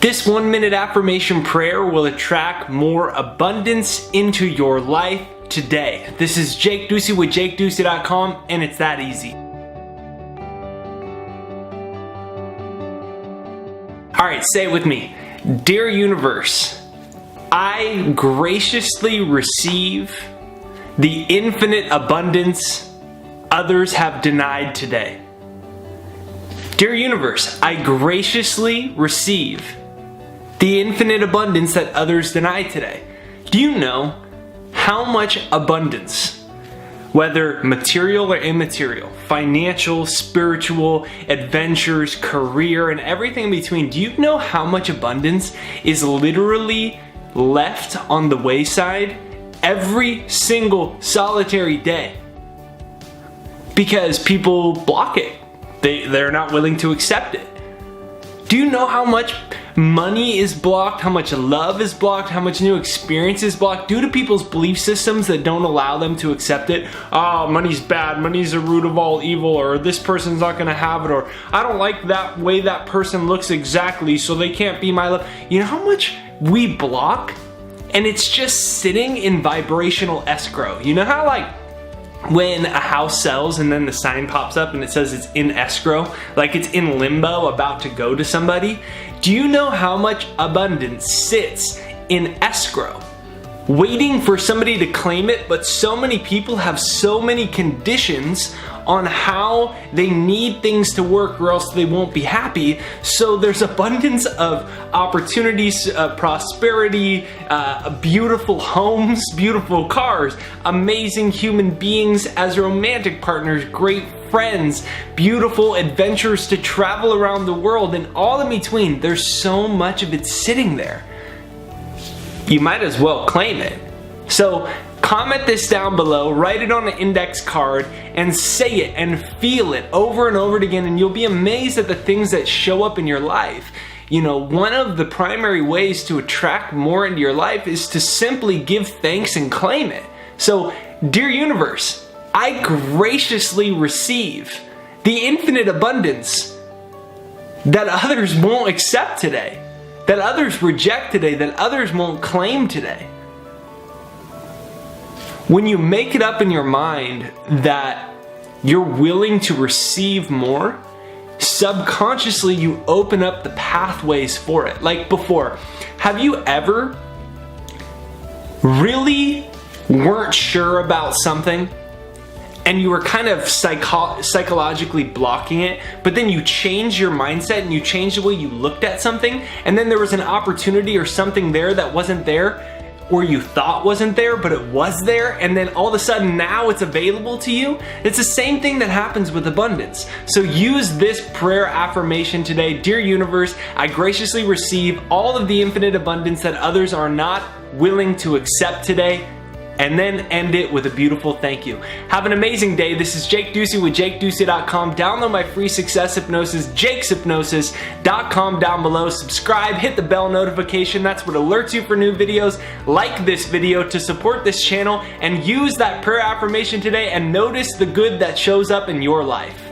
This 1-minute affirmation prayer will attract more abundance into your life today. This is Jake Ducey with JakeDucey.com, and it's that easy. Alright, say it with me. Dear Universe, I graciously receive the infinite abundance others have denied today. Dear Universe, I graciously receive the infinite abundance that others deny today. Do you know how much abundance, whether material or immaterial, financial, spiritual, adventures, career, and everything in between, do you know how much abundance is literally left on the wayside every single solitary day? Because people block it. They're not willing to accept it. Do you know how much money is blocked, how much love is blocked, how much new experience is blocked due to people's belief systems that don't allow them to accept it? Oh, money's bad, money's the root of all evil, or this person's not gonna have it, or I don't like that way that person looks exactly, so they can't be my love. You know how much we block? And it's just sitting in vibrational escrow. You know how when a house sells and then the sign pops up and it says it's in escrow, like it's in limbo about to go to somebody? Do you know how much abundance sits in escrow, waiting for somebody to claim it? But so many people have so many conditions on how they need things to work or else they won't be happy. So there's abundance of opportunities, prosperity, beautiful homes, beautiful cars, amazing human beings as romantic partners, great friends, beautiful adventures to travel around the world, and all in between. There's so much of it sitting there. You might as well claim it. So comment this down below, write it on an index card, and say it and feel it over and over again, and you'll be amazed at the things that show up in your life. You know, one of the primary ways to attract more into your life is to simply give thanks and claim it. So, dear Universe, I graciously receive the infinite abundance that others won't accept today, that others reject today, that others won't claim today. When you make it up in your mind that you're willing to receive more, subconsciously you open up the pathways for it. Like before, have you ever really weren't sure about something and you were kind of psychologically blocking it, but then you changed your mindset and you changed the way you looked at something, and then there was an opportunity or something there that wasn't there, or you thought wasn't there, but it was there, and then all of a sudden now it's available to you? It's the same thing that happens with abundance. So use this prayer affirmation today. Dear Universe, I graciously receive all of the infinite abundance that others are not willing to accept today, and then end it with a beautiful thank you. Have an amazing day. This is Jake Ducey with JakeDucey.com. Download my free success hypnosis, JakesHypnosis.com down below. Subscribe, hit the bell notification. That's what alerts you for new videos. Like this video to support this channel, and use that prayer affirmation today and notice the good that shows up in your life.